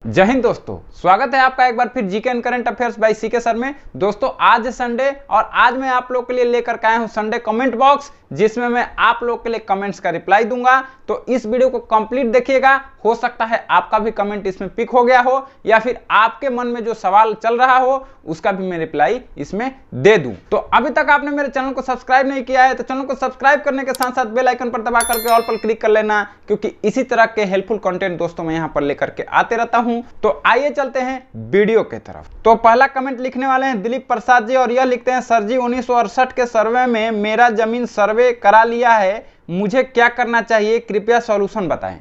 जय हिंद दोस्तों, स्वागत है आपका एक बार फिर GK and current affairs by CK sir में। दोस्तों आज संडे और आज मैं आप लोग के लिए लेकर के आया हूं संडे कमेंट बॉक्स, जिसमें मैं आप लोग के लिए कमेंट्स का रिप्लाई दूंगा। तो इस वीडियो को कंप्लीट देखिएगा, हो सकता है आपका भी कमेंट इसमें पिक हो गया हो या फिर आपके मन में जो सवाल चल रहा हो उसका भी मैं रिप्लाई इसमें दे दूं। तो अभी तक आपने मेरे चैनल को सब्सक्राइब नहीं किया है तो चैनल को सब्सक्राइब करने के साथ साथ बेल आइकन पर दबा करके ऑल पर क्लिक कर लेना, क्योंकि इसी तरह के हेल्पफुल कंटेंट दोस्तों मैं यहाँ पर लेकर के आते रहता हूँ। तो आइए चलते हैं वीडियो के तरफ। तो पहला कमेंट लिखने वाले हैं दिलीप प्रसाद जी और यह लिखते हैं, सर जी 1968 के सर्वे में मेरा जमीन सर्वे करा लिया है, मुझे क्या करना चाहिए, कृपया सॉल्यूशन बताएं।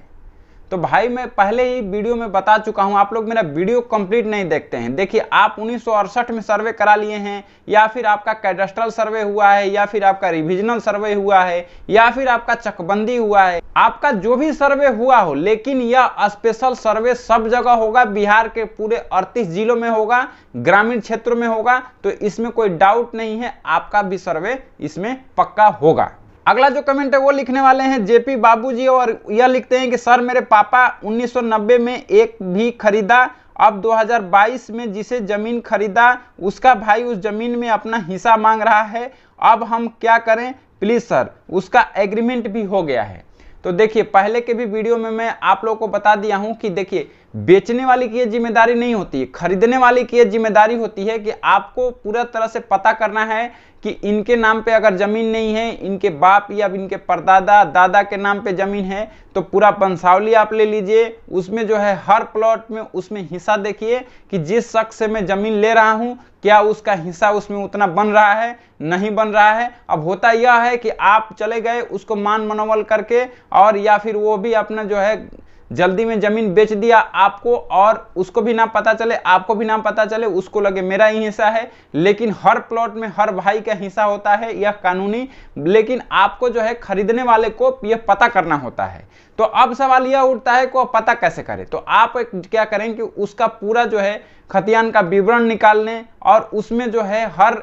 तो भाई मैं पहले ही वीडियो में बता चुका हूं, आप लोग मेरा वीडियो कंप्लीट नहीं देखते हैं। देखिए आप 1968 में सर्वे करा लिए हैं या फिर आपका कैडेस्ट्रल सर्वे हुआ है या फिर आपका रिविजनल सर्वे हुआ है या फिर आपका चकबंदी हुआ है, आपका जो भी सर्वे हुआ हो, लेकिन यह स्पेशल सर्वे सब जगह होगा, बिहार के पूरे 38 जिलों में होगा, ग्रामीण क्षेत्रों में होगा। तो इसमें कोई डाउट नहीं है, आपका भी सर्वे इसमें पक्का होगा। अगला जो कमेंट है वो लिखने वाले हैं जेपी बाबूजी और यह लिखते हैं कि सर मेरे पापा 1990 में एक भी खरीदा, अब 2022 में जिसे जमीन खरीदा उसका भाई उस जमीन में अपना हिस्सा मांग रहा है, अब हम क्या करें प्लीज सर। उसका एग्रीमेंट भी हो गया है। तो देखिए पहले के भी वीडियो में मैं आप लोगों को बता दिया हूं कि देखिए बेचने वाले की ये जिम्मेदारी नहीं होती है, खरीदने वाले की ये जिम्मेदारी होती है कि आपको पूरा तरह से पता करना है कि इनके नाम पे अगर जमीन नहीं है, इनके बाप या इनके परदादा दादा के नाम पे जमीन है, तो पूरा वंशावली आप ले लीजिए, उसमें जो है हर प्लॉट में उसमें हिस्सा देखिए कि जिस शख्स से मैं जमीन ले रहा हूं क्या उसका हिस्सा उसमें उतना बन रहा है नहीं बन रहा है। अब होता यह है कि आप चले गए उसको मान मनोवल करके और या फिर वो भी अपना जो है जल्दी में जमीन बेच दिया आपको, और उसको भी ना पता चले आपको भी ना पता चले, उसको लगे मेरा ही हिस्सा है, लेकिन हर प्लॉट में हर भाई का हिस्सा होता है, यह कानूनी। लेकिन आपको जो है खरीदने वाले को यह पता करना होता है। तो अब सवाल यह उठता है कि पता कैसे करें। तो आप क्या करें कि उसका पूरा जो है खतियान का विवरण निकाल लें और उसमें जो है हर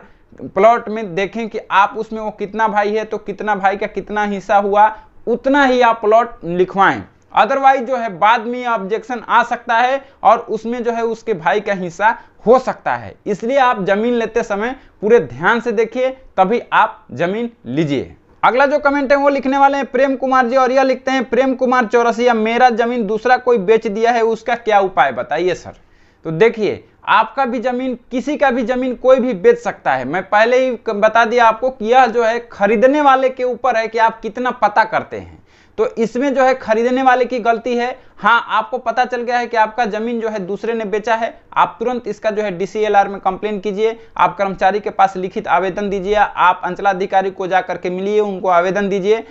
प्लॉट में देखें कि आप उसमें वो कितना भाई है तो कितना भाई का कितना हिस्सा हुआ, उतना ही आप प्लॉट लिखवाएं। अदरवाइज जो है बाद में ऑब्जेक्शन आ सकता है और उसमें जो है उसके भाई का हिस्सा हो सकता है। इसलिए आप जमीन लेते समय पूरे ध्यान से देखिए, तभी आप जमीन लीजिए। अगला जो कमेंट है वो लिखने वाले हैं प्रेम कुमार जी और यह लिखते हैं, प्रेम कुमार चौरसिया, मेरा जमीन दूसरा कोई बेच दिया है, उसका क्या उपाय बताइए सर। तो देखिए आपका भी जमीन किसी का भी जमीन कोई भी बेच सकता है। मैं पहले ही बता दिया आपको कि यह जो है खरीदने वाले के ऊपर है कि आप कितना पता करते हैं। तो इसमें जो है खरीदने वाले की गलती है। हाँ आपको पता चल गया है कि आपका जमीन जो है दूसरे ने बेचा है, आप तुरंत इसका जो है डीसीएलआर में कंप्लेन कीजिए, आप कर्मचारी के पास लिखित आवेदन दीजिए, आप अंचलाधिकारी को जाकर के मिलिए, उनको आवेदन दीजिए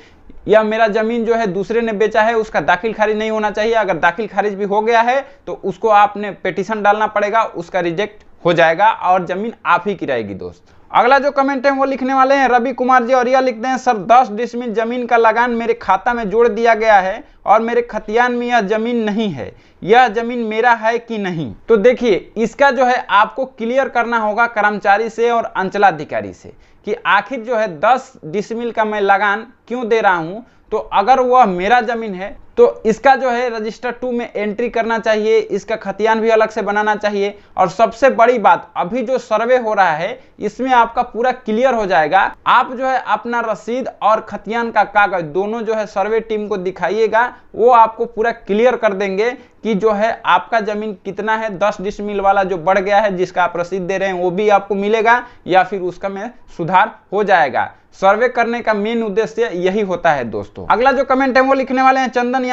या मेरा जमीन जो है दूसरे ने बेचा है उसका दाखिल खारिज नहीं होना चाहिए। अगर दाखिल खारिज भी हो गया है तो उसको आपने पिटीशन डालना पड़ेगा, उसका रिजेक्ट हो जाएगा और जमीन आप ही की रहेगी दोस्त। अगला जो कमेंट है वो लिखने वाले हैं रवि कुमार जी और यह लिखते हैं, सर 10 डिसमिल जमीन का लगान मेरे खाता में जोड़ दिया गया है और मेरे खतियान में यह जमीन नहीं है, यह जमीन मेरा है कि नहीं। तो देखिए इसका जो है आपको क्लियर करना होगा कर्मचारी से और अंचलाधिकारी से कि आखिर जो है 10 डिसमिल का मैं लगान क्यों दे रहा हूं। तो अगर वह मेरा जमीन है तो इसका जो है रजिस्टर 2 में एंट्री करना चाहिए, इसका खतियान भी अलग से बनाना चाहिए। और सबसे बड़ी बात, अभी जो सर्वे हो रहा है इसमें आपका पूरा क्लियर हो जाएगा। आप जो है अपना रसीद और खतियान का कागज दोनों जो है सर्वे टीम को दिखाइएगा, वो आपको पूरा क्लियर कर देंगे कि जो है आपका जमीन कितना है। 10 डिसमिल वाला जो बढ़ गया है जिसका आप रसीद दे रहे हैं वो भी आपको मिलेगा या फिर उसका में सुधार हो जाएगा। सर्वे करने का मेन उद्देश्य यही होता है दोस्तों। अगला जो कमेंट है वो लिखने वाले हैं चंदन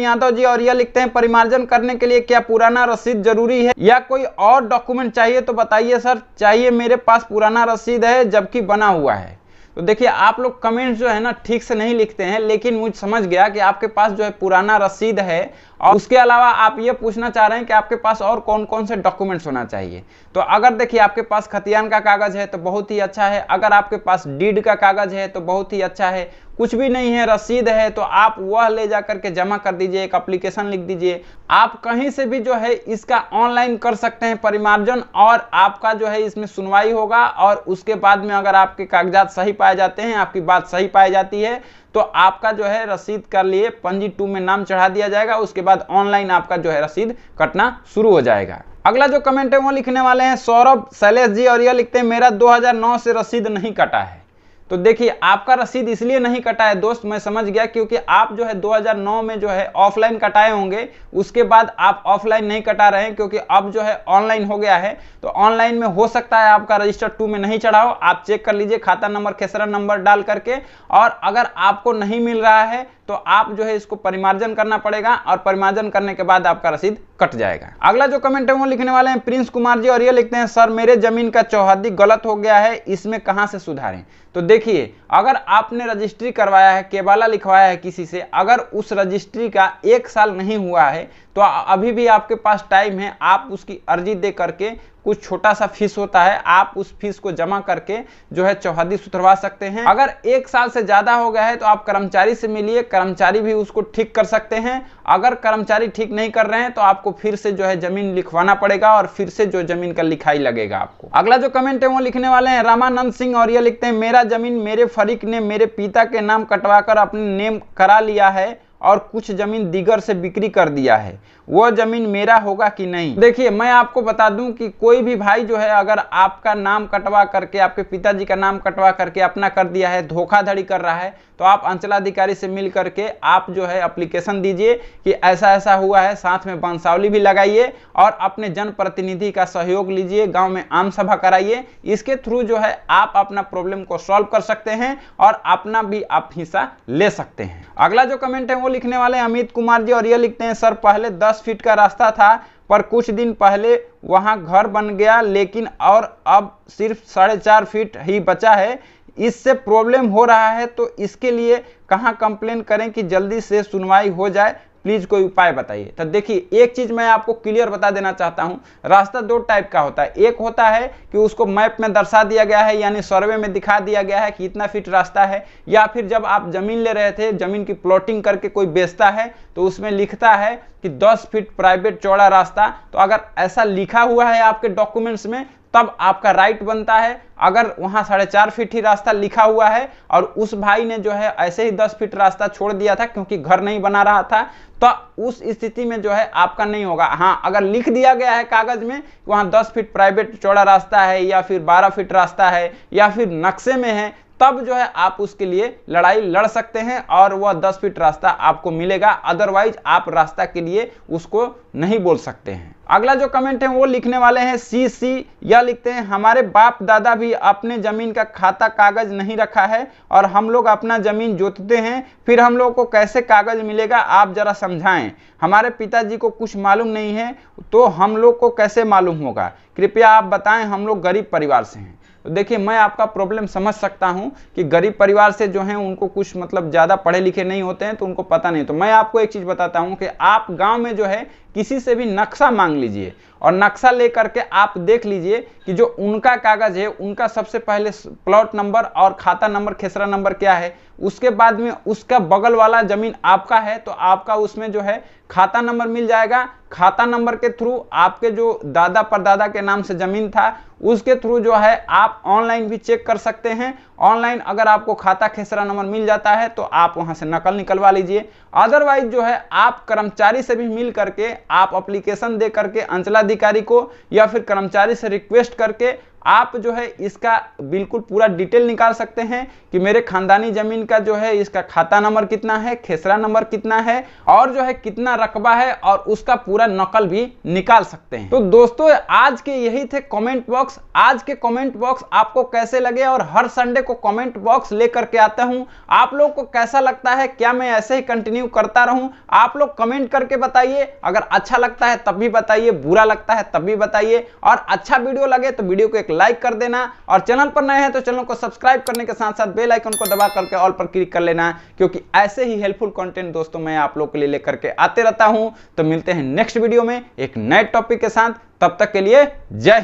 यादव जी और यह लिखते हैं, परिमार्जन करने के लिए क्या पुराना रसीद जरूरी है या कोई और डॉक्यूमेंट चाहिए तो बताइए सर। चाहिए, मेरे पास पुराना रसीद है जबकि बना हुआ है। तो देखिए आप लोग कमेंट जो है ना ठीक से नहीं लिखते हैं, लेकिन मुझे समझ गया कि आपके पास जो है पुराना रसीद है और उसके अलावा आप ये पूछना चाह रहे हैं कि आपके पास और कौन कौन से डॉक्यूमेंट्स होना चाहिए। तो अगर देखिए आपके पास खतियान का कागज है तो बहुत ही अच्छा है, अगर आपके पास डीड का कागज है तो बहुत ही अच्छा है, कुछ भी नहीं है रसीद है तो आप वह ले जाकर के जमा कर दीजिए, एक एप्लीकेशन लिख दीजिए। आप कहीं से भी जो है इसका ऑनलाइन कर सकते हैं परिमार्जन और आपका जो है इसमें सुनवाई होगा और उसके बाद में अगर आपके कागजात सही पाए जाते हैं, आपकी बात सही पाई जाती है तो आपका जो है रसीद के लिए पंजी 2 में नाम चढ़ा दिया जाएगा। उसके बाद ऑनलाइन आपका जो है रसीद कटना शुरू हो जाएगा। अगला जो कमेंट है वो लिखने वाले हैं सौरभ शैलेश जी, और यह लिखते हैं मेरा 2009 से रसीद नहीं कटा है। तो देखिए आपका रसीद इसलिए नहीं कटा है दोस्त, मैं समझ गया, क्योंकि आप जो है 2009 में जो है ऑफलाइन कटाए होंगे, उसके बाद आप ऑफलाइन नहीं कटा रहे हैं, क्योंकि अब जो है ऑनलाइन हो गया है। तो ऑनलाइन में हो सकता है आपका रजिस्टर 2 में नहीं चढ़ा हो। आप चेक कर लीजिए खाता नंबर खेसरा नंबर डाल करके, और अगर आपको नहीं मिल रहा है तो आप जो है इसको परिमार्जन करना पड़ेगा, और परिमार्जन करने के बाद आपका रसीद कट जाएगा। अगला जो कमेंट है वो लिखने वाले हैं प्रिंस कुमार जी, और ये लिखते हैं सर मेरे जमीन का चौहद्दी गलत हो गया है, इसमें कहां से सुधारें। तो देखिए अगर आपने रजिस्ट्री करवाया है, केबाला लिखवाया है किसी से, अगर उस रजिस्ट्री का 1 साल नहीं हुआ है तो अभी भी आपके पास टाइम है। आप उसकी अर्जी दे करके, कुछ छोटा सा फीस होता है, आप उस फीस को जमा करके जो है चौहद्दी सुधरवा सकते हैं। अगर 1 साल से ज्यादा हो गया है तो आप कर्मचारी से मिलिए, कर्मचारी भी उसको ठीक कर सकते हैं। अगर कर्मचारी ठीक नहीं कर रहे हैं तो आपको फिर से जो है जमीन लिखवाना पड़ेगा, और फिर से जो जमीन का लिखाई लगेगा आपको। अगला जो कमेंट है वो लिखने वाले हैं रामानंद सिंह, और ये लिखते हैं मेरा जमीन मेरे फरीक ने मेरे पिता के नाम कटवाकर अपने नेम करा लिया है, और कुछ जमीन दीगर से बिक्री कर दिया है, वो जमीन मेरा होगा कि नहीं। देखिए मैं आपको बता दूं कि कोई भी भाई जो है अगर आपका नाम कटवा करके, आपके पिताजी का नाम कटवा करके अपना कर दिया है, धोखाधड़ी कर रहा है, तो आप अंचलाधिकारी से मिल करके आप जो है एप्लीकेशन दीजिए कि ऐसा ऐसा हुआ है, साथ में वंशावली भी लगाइए, और अपने जनप्रतिनिधि का सहयोग लीजिए, गांव में आम सभा कराइए। इसके थ्रू जो है आप अपना प्रॉब्लम को सॉल्व कर सकते हैं, और अपना भी आप हिस्सा ले सकते हैं। अगला जो कमेंट है वो लिखने वाले हैं अमित कुमार जी, और ये लिखते हैं सर पहले 10 फीट का रास्ता था, पर कुछ दिन पहले वहां घर बन गया, लेकिन और अब सिर्फ 4.5 फीट ही बचा है, इससे प्रॉब्लम हो रहा है, तो इसके लिए कहां कंप्लेन करें कि जल्दी से सुनवाई हो जाए, प्लीज कोई उपाय बताइए। तो देखिए एक चीज मैं आपको क्लियर बता देना चाहता हूं, रास्ता 2 टाइप का होता है। एक होता है कि उसको मैप में दर्शा दिया गया है, यानी सर्वे में दिखा दिया गया है कि इतना फीट रास्ता है, या फिर जब आप जमीन ले रहे थे, जमीन की प्लॉटिंग करके कोई बेचता है तो उसमें लिखता है कि 10 फीट प्राइवेट चौड़ा रास्ता। तो अगर ऐसा लिखा हुआ है आपके डॉक्यूमेंट्स में तब आपका राइट बनता है। अगर वहां 4.5 फीट ही रास्ता लिखा हुआ है और उस भाई ने जो है ऐसे ही 10 फीट रास्ता छोड़ दिया था क्योंकि घर नहीं बना रहा था, तो उस स्थिति में जो है आपका नहीं होगा। हाँ, अगर लिख दिया गया है कागज में वहां 10 फीट प्राइवेट चौड़ा रास्ता है, या फिर 12 फीट रास्ता है, या फिर नक्शे में है, तब जो है आप उसके लिए लड़ाई लड़ सकते हैं और वह 10 फीट रास्ता आपको मिलेगा। अदरवाइज आप रास्ता के लिए उसको नहीं बोल सकते हैं। अगला जो कमेंट है वो लिखने वाले हैं सीसी, या लिखते हैं हमारे बाप दादा भी अपने जमीन का खाता कागज नहीं रखा है, और हम लोग अपना जमीन जोतते हैं, फिर हम लोग को कैसे कागज मिलेगा, आप जरा समझाएं। हमारे पिताजी को कुछ मालूम नहीं है तो हम लोग को कैसे मालूम होगा, कृपया आप बताएं, हम लोग गरीब परिवार से हैं। तो देखिए मैं आपका प्रॉब्लम समझ सकता हूं कि गरीब परिवार से जो है उनको कुछ मतलब ज़्यादा पढ़े लिखे नहीं होते हैं तो उनको पता नहीं। तो मैं आपको एक चीज़ बताता हूं कि आप गांव में जो है किसी से भी नक्शा मांग लीजिए, और नक्शा लेकर के आप देख लीजिए कि जो उनका कागज है उनका सबसे पहले प्लॉट नंबर और खाता नंबर खेसरा नंबर क्या है, उसके बाद में उसका बगल वाला जमीन आपका है तो आपका उसमें जो है खाता नंबर मिल जाएगा। खाता नंबर के थ्रू आपके जो दादा परदादा के नाम से जमीन था उसके थ्रू जो है आप ऑनलाइन भी चेक कर सकते हैं। ऑनलाइन अगर आपको खाता खेसरा नंबर मिल जाता है तो आप वहां से नकल निकलवा लीजिए। अदरवाइज जो है आप कर्मचारी से भी मिल करके आप एप्लीकेशन दे करके अंचलाधिकारी को या फिर कर्मचारी से रिक्वेस्ट करके आप जो है इसका बिल्कुल पूरा डिटेल निकाल सकते हैं कि मेरे खानदानी जमीन का जो है इसका खाता नंबर कितना है, खेसरा नंबर कितना है और जो है कितना रकबा है, और उसका पूरा नकल भी निकाल सकते हैं। तो दोस्तों आज के यही थे कमेंट बॉक्स। आज के कमेंट बॉक्स आपको कैसे लगे, और हर संडे को कमेंट बॉक्स लेकर के आता हूं, आप लोग को कैसा लगता है, क्या मैं ऐसे ही कंटिन्यू करता रहूं, आप लोग कमेंट करके बताइए। अगर अच्छा लगता है तब भी बताइए, बुरा लगता है तब भी बताइए, और अच्छा वीडियो लगे तो वीडियो को एक लाइक कर देना, और चैनल पर नए हैं तो चैनल को सब्सक्राइब करने के साथ साथ बेल आइकन को दबा करके ऑल पर क्लिक कर लेना, क्योंकि ऐसे ही हेल्पफुल कंटेंट दोस्तों मैं आप लोग के लिए लेकर के आते रहता हूं। तो मिलते हैं नेक्स्ट वीडियो में एक नए टॉपिक के साथ, तब तक के लिए जय हिंद।